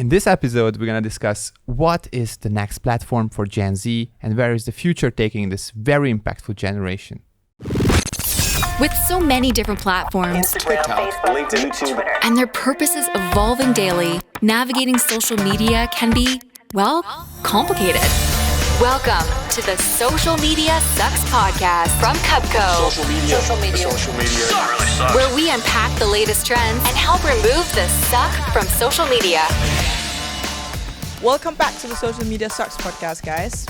In this episode, we're going to discuss what is the next platform for Gen Z and where is the future taking this very impactful generation. With so many different platforms, Instagram, Facebook, LinkedIn, YouTube, and their purposes evolving daily, navigating social media can be, well, complicated. Welcome to the Social Media Sucks podcast from Cubco, Social media really sucks. where we unpack the latest trends and help remove the suck from social media. Welcome back to the Social Media Sucks podcast, guys.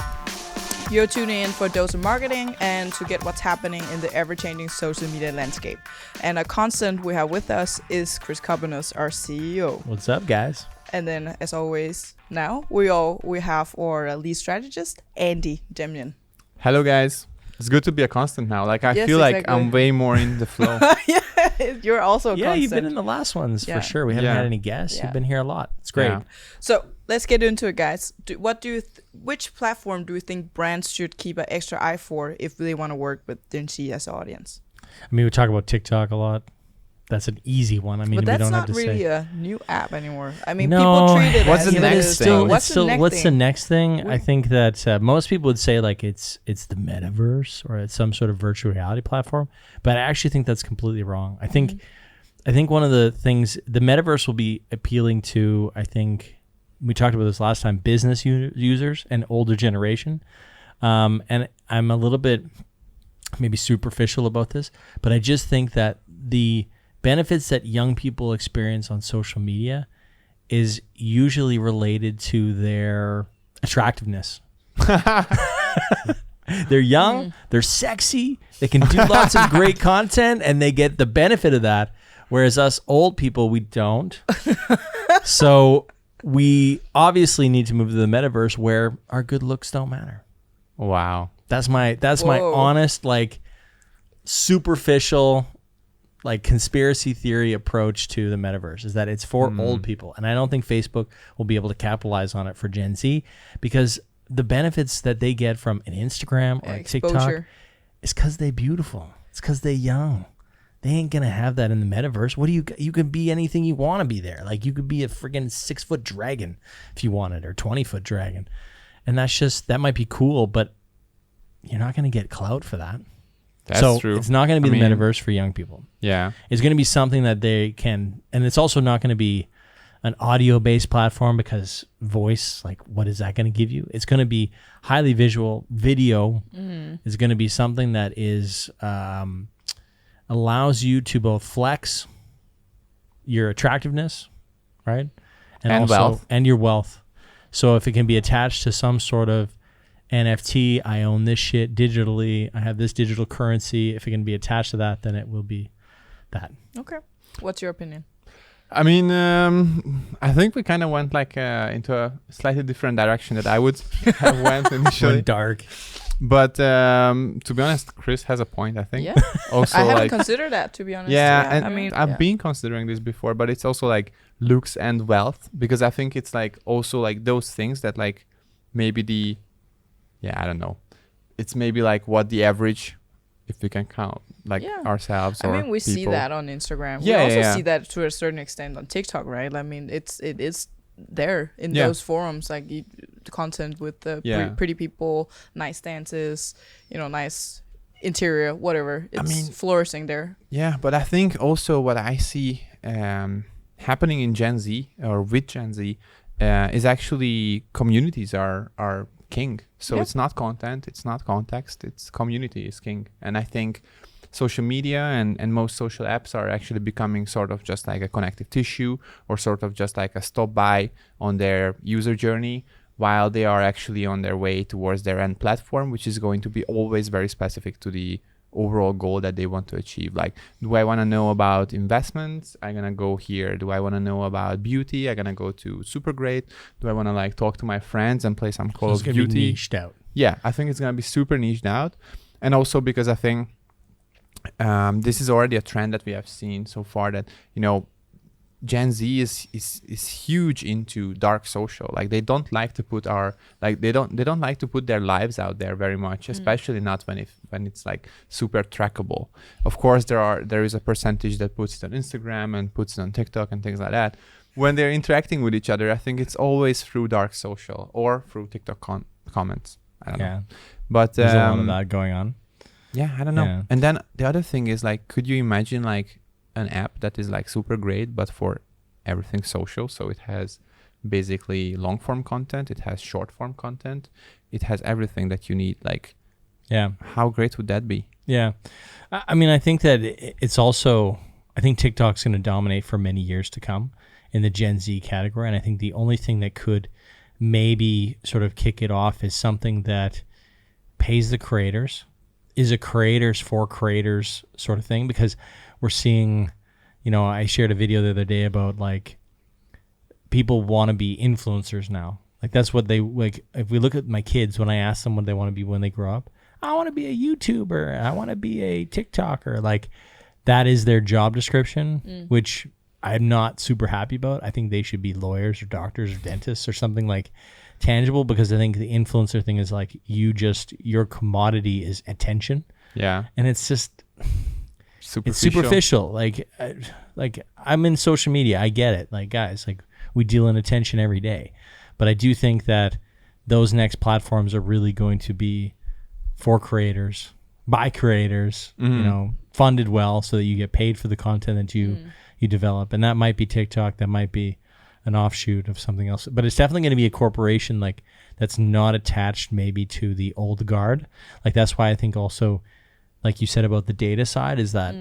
You're tuning in for a dose of marketing and to get what's happening in the ever-changing social media landscape. And a constant we have with us is Chris Cobbinus, our CEO. What's up, guys? And then, as always, now we have our lead strategist, Andy Demnian. Hello, guys. It's good to be a constant now. Like, I Yes, feel like exactly. I'm way more in the flow. Yeah, you're also a constant. You've been in the last ones Yeah. for sure. We haven't had any guests. Yeah. You've been here a lot. It's great. Yeah. So let's get into it, guys. Which platform do you think brands should keep an extra eye for if they want to work with Gen Z as an audience? I mean, we talk about TikTok a lot. That's an easy one. I mean, But we that's don't not have to really say. a new app anymore. I mean, No, people treat it What's as the it next is. thing? What's the next what's the thing? next thing? We- I think that most people would say like it's the metaverse or it's some sort of virtual reality platform, but I actually think that's completely wrong. I think one of the things the metaverse will be appealing to. I think we talked about this last time. Business users and older generation, and I'm a little bit maybe superficial about this, but I just think that the benefits that young people experience on social media is usually related to their attractiveness. They're young, they're sexy, they can do lots of great content, and they get the benefit of that. Whereas us old people, we don't. So we obviously need to move to the metaverse where our good looks don't matter. Wow. That's my Whoa. honest, like, superficial, like, conspiracy theory approach to the metaverse is that it's for old people. And I don't think Facebook will be able to capitalize on it for Gen Z because the benefits that they get from an Instagram or a TikTok Exposure. is because they're beautiful. It's because they're young. They ain't going to have that in the metaverse. What do you could be anything you want to be there. Like, you could be a friggin' 6-foot dragon if you wanted, or 20-foot dragon. And that might be cool, but you're not going to get clout for that. That's true. It's not going to be I the mean, metaverse for young people. Yeah. It's going to be something that they can, and it's also not going to be an audio-based platform because voice, like, what is that going to give you? It's going to be highly visual. Video is going to be something that is allows you to both flex your attractiveness, right, And also wealth. and your wealth. So if it can be attached to some sort of NFT, I own this shit digitally, I have this digital currency. If it can be attached to that, then it will be that. Okay. What's your opinion? I mean, I think we kind of went like into a slightly different direction that I would have went initially. Went dark. But to be honest, Chris has a point, I think. Yeah. Also, I haven't like, considered that, to be honest. yeah, and I mean, I've been considering this before, but it's also like looks and wealth, because I think it's like also like those things that like maybe I don't know. It's maybe like what the average, if we can count, like Yeah. ourselves I or mean, we see people. that on Instagram. Yeah, we also yeah. see that to a certain extent on TikTok, right? I mean, it is there in Yeah. those forums, like the content with the Yeah. pretty people, nice dances, nice interior, whatever. It's mean- flourishing there. Yeah, but I think also what I see happening in Gen Z or with Gen Z is actually communities are king. So Yeah. it's not content, it's not context, it's community is king. And I think social media and most social apps are actually becoming sort of just like a connective tissue or sort of just like a stop by on their user journey while they are actually on their way towards their end platform, which is going to be always very specific to the overall goal that they want to achieve. Like, do I want to know about investments? I'm going to go here. Do I want to know about beauty? I'm going to go to Super Great. Do I want to like talk to my friends and play some Call It's of going to be Duty? niched out. Yeah, I think it's going to be super niched out. And also because I think this is already a trend that we have seen so far that, Gen Z is huge into dark social. Like they don't like to put they don't like to put their lives out there very much, especially not when it's like super trackable. Of course, there is a percentage that puts it on Instagram and puts it on TikTok and things like that. when they're interacting with each other, I think it's always through dark social or through TikTok comments. I don't know. But There's a lot of that going on. Yeah, I don't know. Yeah. And then the other thing is like, could you imagine like an app that is like super great, but for everything social? So it has basically long form content, it has short form content, it has everything that you need. Like, Yeah. how great would that be? Yeah. I mean, I think that it's also, I think TikTok's going to dominate for many years to come in the Gen Z category. And I think the only thing that could maybe sort of kick it off is something that pays the creators, is a creators for creators sort of thing. Because we're seeing, you know, I shared a video the other day about like people want to be influencers now. Like that's what they like. If we look at my kids, when I ask them what they want to be when they grow up, I want to be a YouTuber. I want to be a TikToker. Like that is their job description, which I'm not super happy about. I think they should be lawyers or doctors or dentists or something like tangible, because I think the influencer thing is like your commodity is attention. Yeah. And it's just, Superficial. it's superficial. Like I'm in social media. I get it. Like guys, like we deal in attention every day. But I do think that those next platforms are really going to be for creators, by creators, you know, funded well so that you get paid for the content that you develop. And that might be TikTok, that might be an offshoot of something else. But it's definitely going to be a corporation like that's not attached maybe to the old guard. Like that's why I think also, like you said about the data side, is that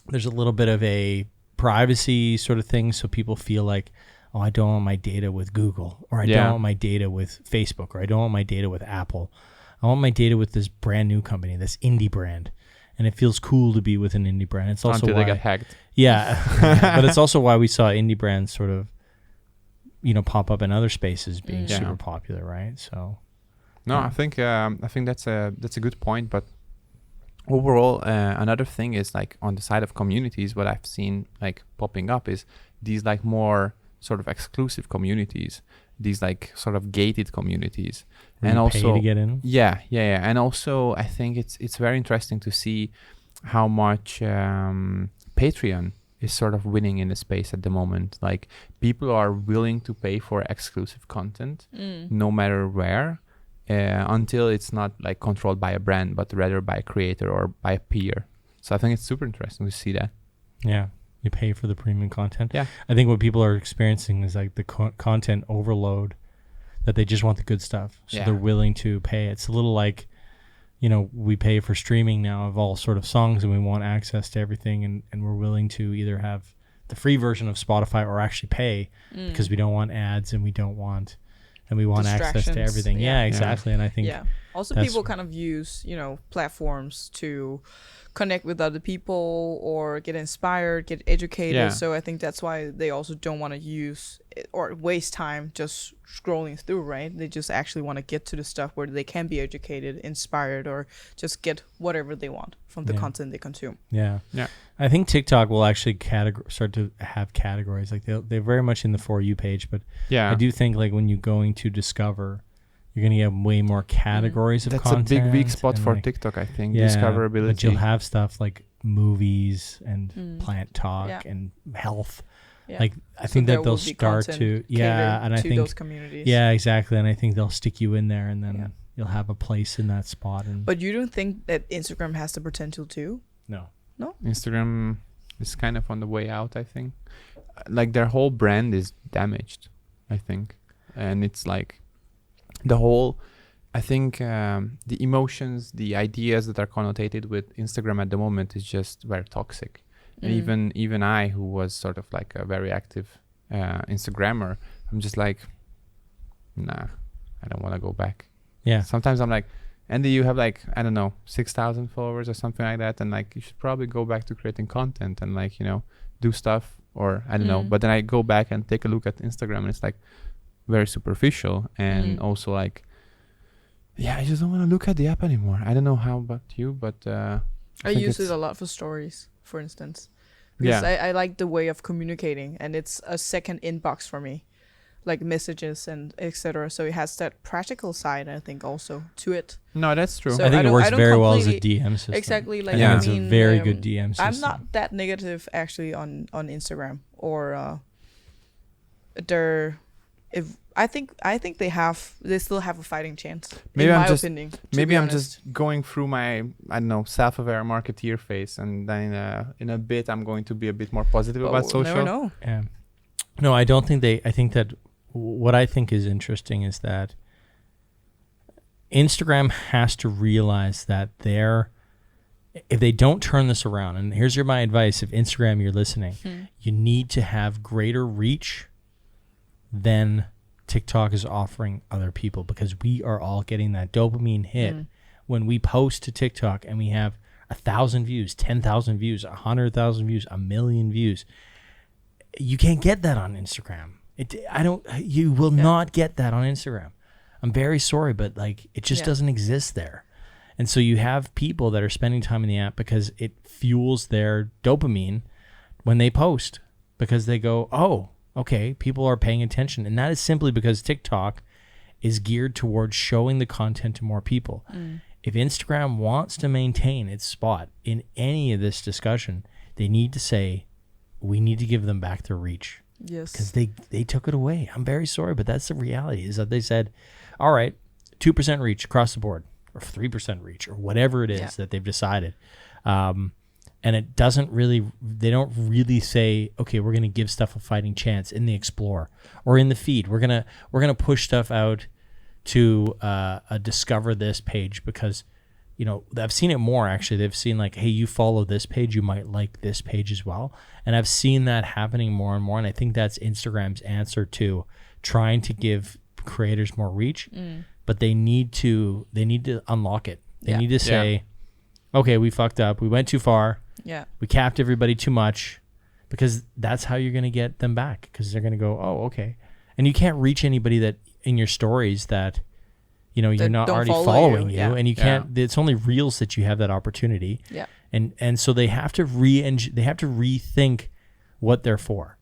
there's a little bit of a privacy sort of thing. So people feel like, oh, I don't want my data with Google, or I don't want my data with Facebook, or I don't want my data with Apple. I want my data with this brand new company, this indie brand. And it feels cool to be with an indie brand. It's also until why they get hacked. Yeah. But it's also why we saw indie brands sort of, you know, pop up in other spaces being super popular, right? So No, I think that's a good point. But overall, another thing is like on the side of communities, what I've seen like popping up is these like more sort of exclusive communities, these like sort of gated communities, and also pay to get in. Yeah. And also, I think it's very interesting to see how much Patreon is sort of winning in the space at the moment. Like people are willing to pay for exclusive content, no matter where, until it's not like controlled by a brand, but rather by a creator or by a peer. So I think it's super interesting to see that. Yeah. You pay for the premium content. Yeah. I think what people are experiencing is like the content overload, that they just want the good stuff. So they're willing to pay. It's a little like, you know, we pay for streaming now of all sort of songs, and we want access to everything. And we're willing to either have the free version of Spotify or actually pay because we don't want ads and we want access to everything. Yeah, exactly. And I think also people kind of use, you know, platforms to connect with other people or get inspired, get educated. So I think that's why they also don't want to use or waste time just scrolling through, right? They just actually want to get to the stuff where they can be educated, inspired, or just get whatever they want from the content they consume. Yeah. I think TikTok will actually start to have categories. Like they're very much in the For You page, but I do think like when you're going to discover, you're going to get way more categories of content. That's a big weak spot for like, TikTok, I think, discoverability. But you'll have stuff like movies and plant talk and health. Yeah. Like I think that they'll start to and I think those communities. Yeah, exactly. And I think they'll stick you in there, and then you'll have a place in that spot. And but you don't think that Instagram has the potential to? No. Instagram is kind of on the way out, I think. Like their whole brand is damaged, I think. And it's like the whole, I think the emotions, the ideas that are connotated with Instagram at the moment is just very toxic. And even I, who was sort of like a very active Instagrammer, I'm just like, nah, I don't want to go back. Yeah. Sometimes I'm like, Andy, you have like, I don't know, 6,000 followers or something like that. And like, you should probably go back to creating content and like, you know, do stuff, or I don't know. But then I go back and take a look at Instagram, and it's like very superficial. And also like, I just don't want to look at the app anymore. I don't know how about you, but I use it a lot for stories, for instance. Because I like the way of communicating, and it's a second inbox for me, like messages and etc. So it has that practical side, I think, also to it. No, that's true. So I think it works very well as a DM system. Exactly. Like it's a very good DM system. I'm not that negative actually on Instagram or they're if I think they still have a fighting chance. Maybe in I'm my just opinion. to maybe be I'm honest. just going through my, I don't know, self-aware marketeer phase, and then in a bit I'm going to be a bit more positive about But we'll social. never know. Yeah. No, I don't think they. I think that what I think is interesting is that Instagram has to realize that if they don't turn this around, and here's my advice: if Instagram you're listening, you need to have greater reach than TikTok is offering other people, because we are all getting that dopamine hit when we post to TikTok and we have 1,000 views, 10,000 views, 100,000 views, 1,000,000 views. You can't get that on Instagram. You will not get that on Instagram. I'm very sorry, but like it just doesn't exist there. And so you have people that are spending time in the app because it fuels their dopamine when they post, because they go, oh, okay, people are paying attention. And that is simply because TikTok is geared towards showing the content to more people. If Instagram wants to maintain its spot in any of this discussion, they need to say, we need to give them back their reach. Yes. Because they took it away. I'm very sorry, but that's the reality, is that they said, all right, 2% reach across the board, or 3% reach, or whatever it is that they've decided. And it doesn't really, they don't really say, okay, we're going to give stuff a fighting chance in the Explore or in the feed. We're gonna push stuff out to a Discover This page, because, you know, I've seen it more actually. They've seen like, hey, you follow this page, you might like this page as well. And I've seen that happening more and more. And I think that's Instagram's answer to trying to give creators more reach. But they need to unlock it. They need to say, okay, we fucked up. We went too far. Yeah. We capped everybody too much, because that's how you're going to get them back, because they're going to go, oh, okay. And you can't reach anybody that in your stories that, you know, you're not don't already follow following you. you, Yeah. and you can't, it's only Reels that you have that opportunity. Yeah. And so they have to rethink what they're for.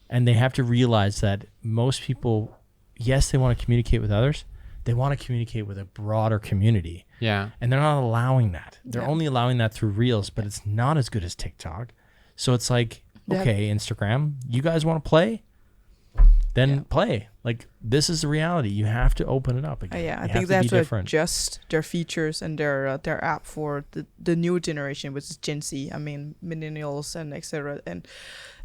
And they have to realize that most people, yes, they want to communicate with others. They want to communicate with a broader community. Yeah. And they're not allowing that. They're only allowing that through Reels, but it's not as good as TikTok. So it's like, okay, Instagram, you guys want to play? Then play. Like, this is the reality. You have to open it up again. I think they have to adjust their features and their app for the new generation, which is Gen Z. I mean, millennials and etc.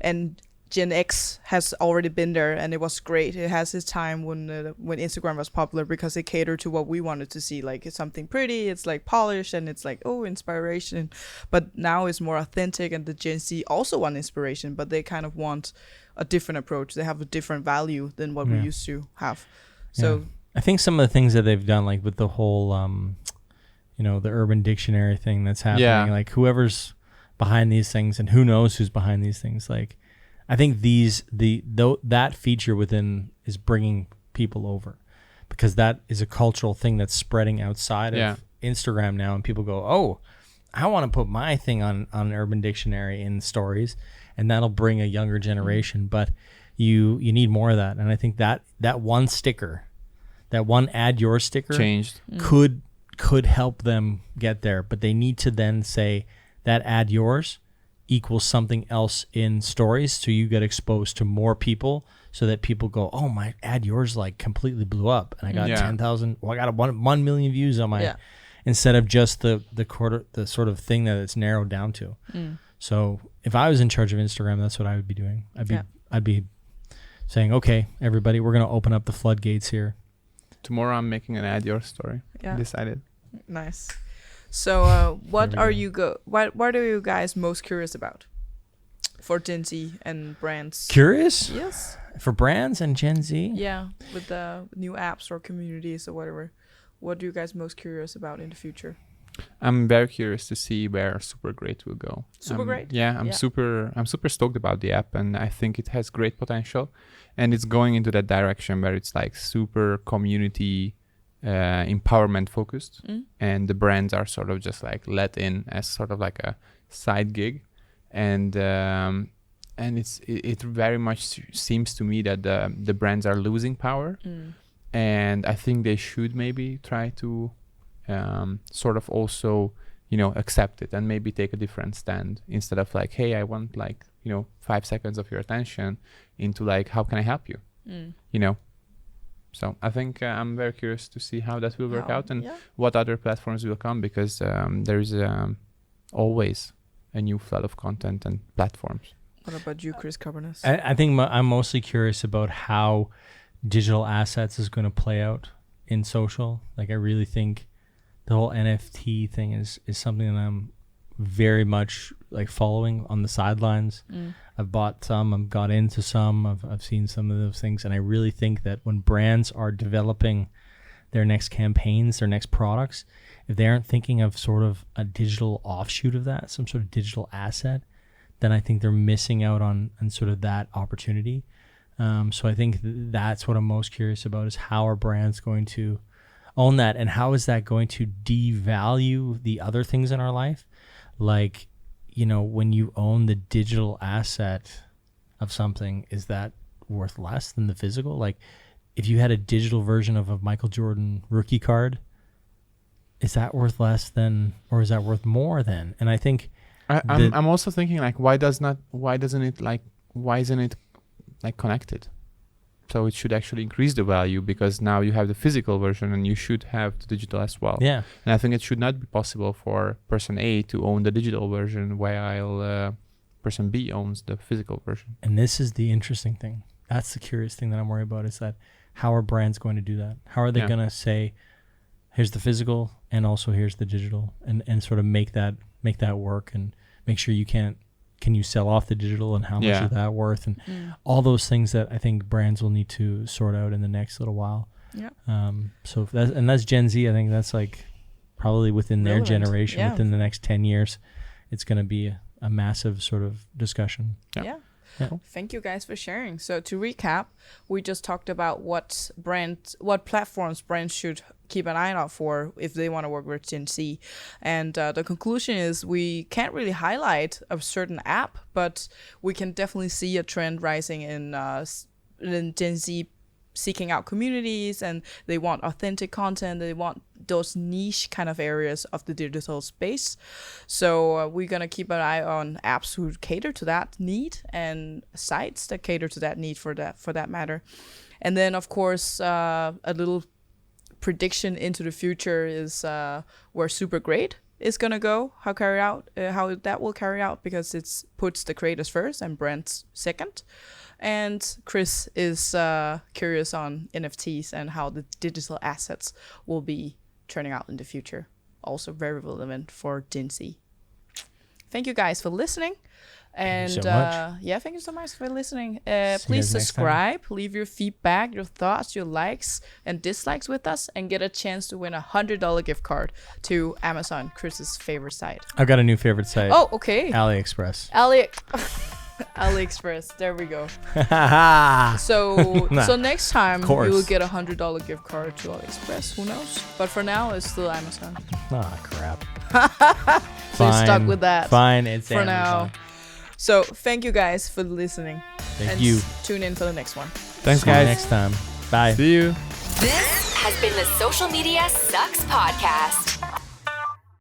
And Gen X has already been there, and it was great. It has its time when Instagram was popular, because it catered to what we wanted to see. Like, it's something pretty, it's like polished, and it's like, oh, inspiration. But now it's more authentic, and the Gen Z also want inspiration, but they kind of want a different approach. They have a different value than what we used to have. So I think some of the things that they've done, like with the whole, you know, the Urban Dictionary thing that's happening, like whoever's behind these things, and who knows who's behind these things, like, I think that feature within is bringing people over, because that is a cultural thing that's spreading outside of Instagram now, and people go, oh, I want to put my thing on Urban Dictionary in stories, and that'll bring a younger generation. But you need more of that, and I think that one sticker, that one add your sticker, changed could help them get there. But they need to then say that add yours equals something else in stories, so you get exposed to more people, so that people go, oh, my add yours like completely blew up, and I got 10,000, I got 1 million views on my, instead of just the sort of thing that it's narrowed down to. So if I was in charge of Instagram, that's what I would be doing. I'd be saying, okay, everybody, we're gonna open up the floodgates here. Tomorrow I'm making an add your story. Decided. Nice. So what are you guys most curious about for Gen Z and brands? Curious? Yes. For brands and Gen Z? Yeah, with the new apps or communities or whatever. What are you guys most curious about in the future? I'm very curious to see where Super Great will go. Super Great? Yeah, I'm super stoked about the app, and I think it has great potential, and it's going into that direction where it's like super community empowerment focused, and the brands are sort of just like let in as sort of like a side gig, and it very much seems to me that the brands are losing power, and I think they should maybe try to sort of also, you know, accept it and maybe take a different stand, instead of like, hey, I want like, you know, 5 seconds of your attention, into like, how can I help you? you know. So I think I'm very curious to see how that will work out and yeah. what other platforms will come, because there is always a new flood of content and platforms. What about you, Chris Carbonas? I think I'm mostly curious about how digital assets is going to play out in social. Like, I really think the whole NFT thing is something that I'm very much like following on the sidelines. I've bought some, I've got into some, I've seen some of those things, and I really think that when brands are developing their next campaigns, their next products, if they aren't thinking of sort of a digital offshoot of that, some sort of digital asset, then I think they're missing out on sort of that opportunity. So I think that's what I'm most curious about, is how are brands going to own that, and how is that going to devalue the other things in our life? Like, you know, when you own the digital asset of something, is that worth less than the physical? Like, if you had a digital version of a Michael Jordan rookie card, is that worth less than, or is that worth more than? And I think I'm also thinking, like, why isn't it like connected? So it should actually increase the value, because now you have the physical version and you should have the digital as well. Yeah. And I think it should not be possible for person A to own the digital version while person B owns the physical version. And this is the interesting thing. That's the curious thing that I'm worried about, is that how are brands going to do that? How are they going to say, here's the physical and also here's the digital, and sort of make that work, and make sure can you sell off the digital, and how much is that worth, and all those things that I think brands will need to sort out in the next little while. Yeah. So that's Gen Z. I think that's like probably within their generation, within the next 10 years, it's going to be a massive sort of discussion. Yeah. Thank you guys for sharing. So to recap, we just talked about what platforms brands should keep an eye out for if they want to work with Gen Z. And the conclusion is we can't really highlight a certain app, but we can definitely see a trend rising in Gen Z seeking out communities, and they want authentic content. They want those niche kind of areas of the digital space. So we're going to keep an eye on apps who cater to that need, and sites that cater to that need for that matter. And then, of course, a little prediction into the future is where Super Great is going to go, how that will carry out, because it puts the creators first and brands second. And Chris is curious on NFTs and how the digital assets will be turning out in the future. Also very relevant for Gen Z. Thank you guys for listening. And Thank you so much. Thank you so much for listening. See you Please guys next time. subscribe, leave your feedback, your thoughts, your likes and dislikes with us, and get a chance to win a $100 gift card to Amazon, Chris's favorite site. I've got a new favorite site. Oh, okay. AliExpress. AliExpress. There we go. So next time you will get a $100 gift card to AliExpress. Who knows? But for now, it's still Amazon. Ah, crap. So you're stuck with that. Fine, it's for Amazon. now. So thank you guys for listening. Thank you. Tune in for the next one. Thanks, See you guys. next time. Bye. See you. This has been the Social Media Sucks Podcast.